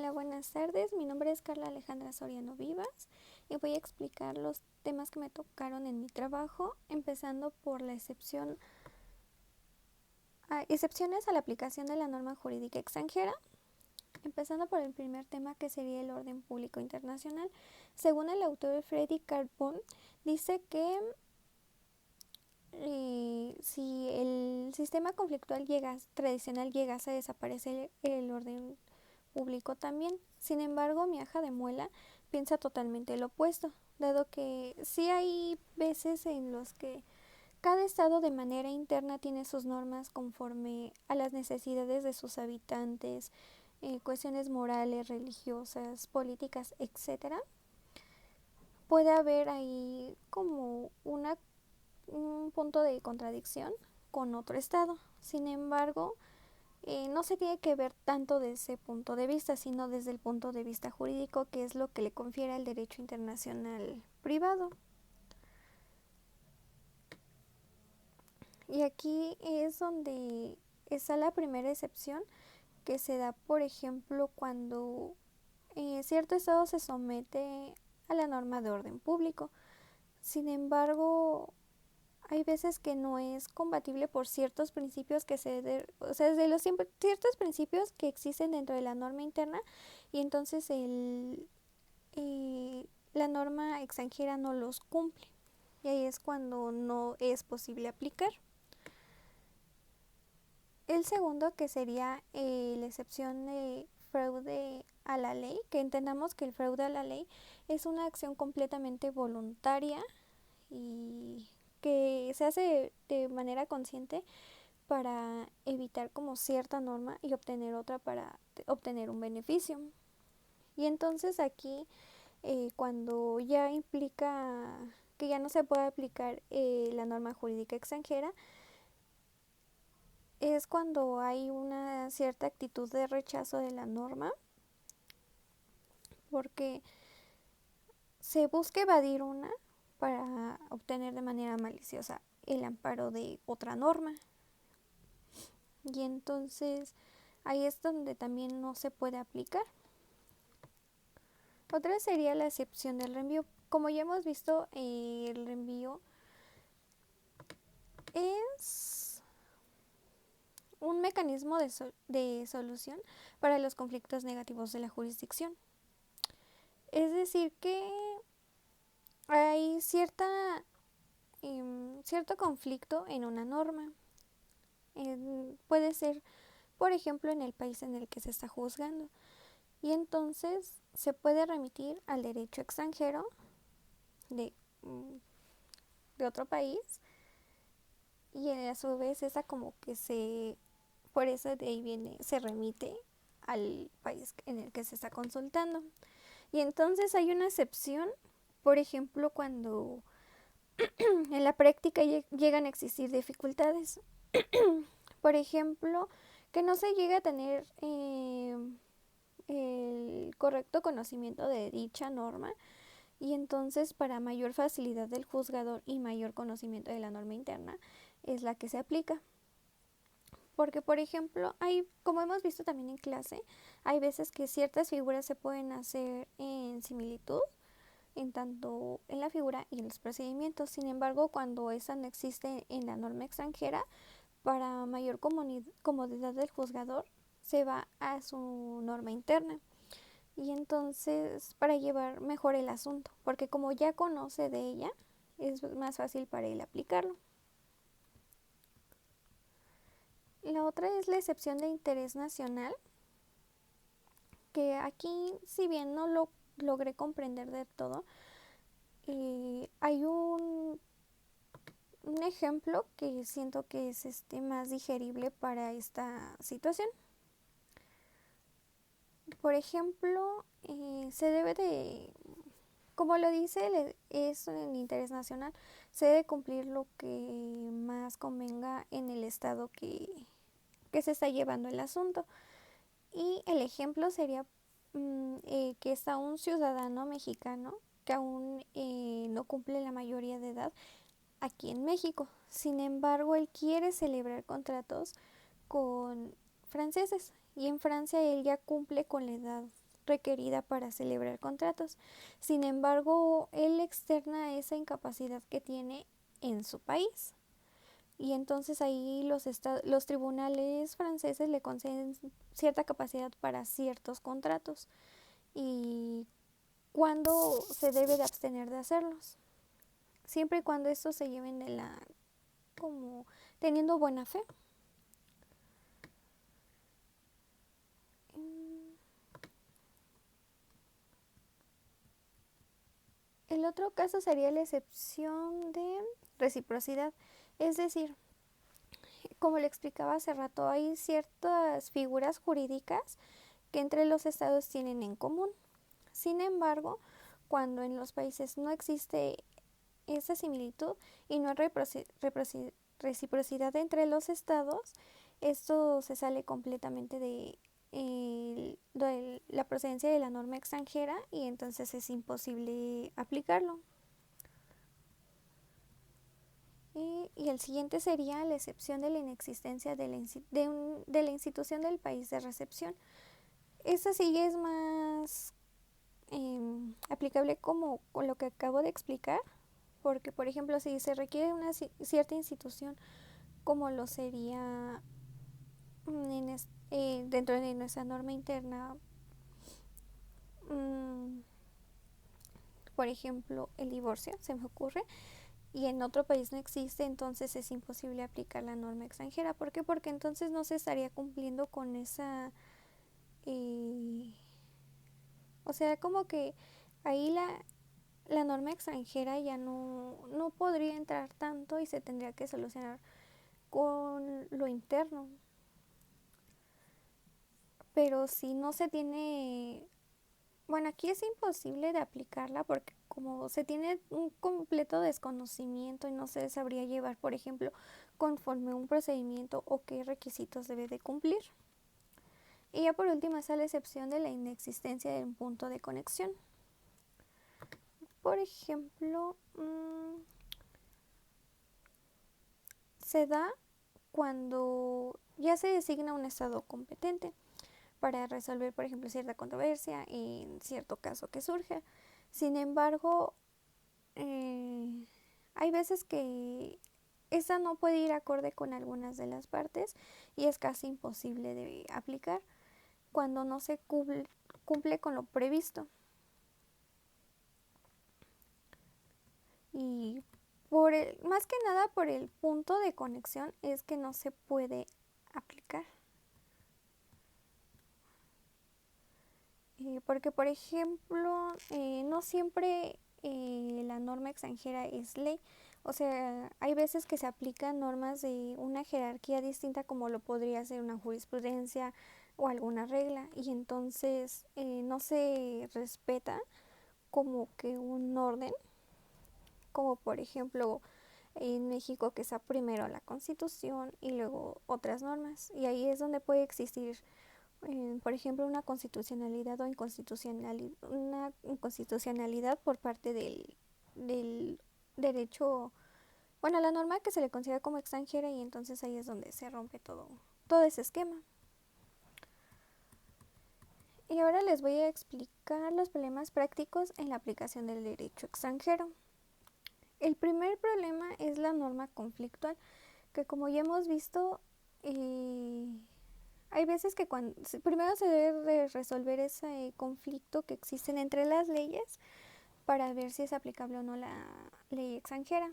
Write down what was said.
Hola, buenas tardes. Mi nombre es Carla Alejandra Soriano Vivas y voy a explicar los temas que me tocaron en mi trabajo, empezando por la excepciones a la aplicación de la norma jurídica extranjera, empezando por el primer tema que sería el orden público internacional. Según el autor Freddy Carbone, dice que si el sistema conflictual tradicional llegase a desaparecer, el orden público también. Sin embargo, Miaja de Muela piensa totalmente lo opuesto, dado que sí hay veces en los que cada estado de manera interna tiene sus normas conforme a las necesidades de sus habitantes, cuestiones morales, religiosas, políticas, etcétera. Puede haber ahí como un punto de contradicción con otro estado. Sin embargo, no se tiene que ver tanto desde ese punto de vista, sino desde el punto de vista jurídico, que es lo que le confiere el derecho internacional privado. Y aquí es donde está la primera excepción que se da, por ejemplo, cuando cierto estado se somete a la norma de orden público. Sin embargo, hay veces que no es compatible por ciertos principios o sea, desde ciertos principios que existen dentro de la norma interna, y entonces la norma extranjera no los cumple, y ahí es cuando no es posible aplicar. El segundo, que sería la excepción de fraude a la ley, que entendamos que el fraude a la ley es una acción completamente voluntaria y que se hace de manera consciente para evitar como cierta norma y obtener otra para obtener un beneficio. Y entonces aquí, cuando ya implica que ya no se puede aplicar la norma jurídica extranjera, es cuando hay una cierta actitud de rechazo de la norma, porque se busca evadir una para obtener de manera maliciosa el amparo de otra norma. Y entonces ahí es donde también no se puede aplicar. Otra sería la excepción del reenvío. Como ya hemos visto, el reenvío es un mecanismo de solución para los conflictos negativos de la jurisdicción. Es decir, que hay cierto conflicto en una norma. Puede ser, por ejemplo, en el país en el que se está juzgando. Y entonces se puede remitir al derecho extranjero de, de otro país, y a su vez esa como que por eso de ahí viene, se remite al país en el que se está consultando. Y entonces hay una excepción, por ejemplo, cuando en la práctica llegan a existir dificultades. Por ejemplo, que no se llega a tener el correcto conocimiento de dicha norma, y entonces para mayor facilidad del juzgador y mayor conocimiento de la norma interna es la que se aplica. Porque, por ejemplo, como hemos visto también en clase, hay veces que ciertas figuras se pueden hacer en similitud, en tanto en la figura y en los procedimientos. Sin embargo, cuando esa no existe en la norma extranjera, para mayor comodidad del juzgador, se va a su norma interna. Y entonces, para llevar mejor el asunto, porque como ya conoce de ella, es más fácil para él aplicarlo. La otra es la excepción de interés nacional, que aquí, si bien no lo logré comprender del todo, hay un ejemplo que siento que es más digerible para esta situación. Por ejemplo, se debe de, como lo dice, es en interés nacional, se debe cumplir lo que más convenga en el estado que se está llevando el asunto. Y el ejemplo sería que está un ciudadano mexicano que aún no cumple la mayoría de edad aquí en México. Sin embargo, él quiere celebrar contratos con franceses, y en Francia él ya cumple con la edad requerida para celebrar contratos. Sin embargo, él externa esa incapacidad que tiene en su país. Y entonces ahí los tribunales franceses le conceden cierta capacidad para ciertos contratos y cuándo se debe de abstener de hacerlos, siempre y cuando estos se lleven de la como teniendo buena fe. El otro caso sería la excepción de reciprocidad, es decir, como le explicaba hace rato, hay ciertas figuras jurídicas que entre los estados tienen en común. Sin embargo, cuando en los países no existe esa similitud y no hay reciprocidad entre los estados, esto se sale completamente de la procedencia de la norma extranjera y entonces es imposible aplicarlo. Y el siguiente sería la excepción de la inexistencia de la institución del país de recepción. Esta sí es más aplicable como con lo que acabo de explicar, porque por ejemplo si se requiere una cierta institución como lo sería dentro de nuestra norma interna, por ejemplo el divorcio se me ocurre, y en otro país no existe, entonces es imposible aplicar la norma extranjera. ¿Por qué? Porque entonces no se estaría cumpliendo con esa o sea, como que ahí la norma extranjera ya no podría entrar tanto y se tendría que solucionar con lo interno. Pero si no se tiene, bueno, aquí es imposible de aplicarla porque como se tiene un completo desconocimiento y no se sabría llevar, por ejemplo, conforme un procedimiento o qué requisitos debe de cumplir. Y ya por último está la excepción de la inexistencia de un punto de conexión. Por ejemplo, se da cuando ya se designa un estado competente para resolver, por ejemplo, cierta controversia en cierto caso que surge. Sin embargo, hay veces que esta no puede ir acorde con algunas de las partes y es casi imposible de aplicar cuando no se cumple con lo previsto. Y más que nada por el punto de conexión es que no se puede aplicar. Porque, por ejemplo, no siempre la norma extranjera es ley. O sea, hay veces que se aplican normas de una jerarquía distinta como lo podría ser una jurisprudencia o alguna regla y entonces no se respeta como que un orden, como por ejemplo en México que está primero la Constitución y luego otras normas y ahí es donde puede existir por ejemplo, una constitucionalidad o una inconstitucionalidad por parte del derecho, bueno, la norma que se le considera como extranjera y entonces ahí es donde se rompe todo ese esquema. Y ahora les voy a explicar los problemas prácticos en la aplicación del derecho extranjero. El primer problema es la norma conflictual, que como ya hemos visto, hay veces que primero se debe de resolver ese conflicto que existen entre las leyes para ver si es aplicable o no la ley extranjera.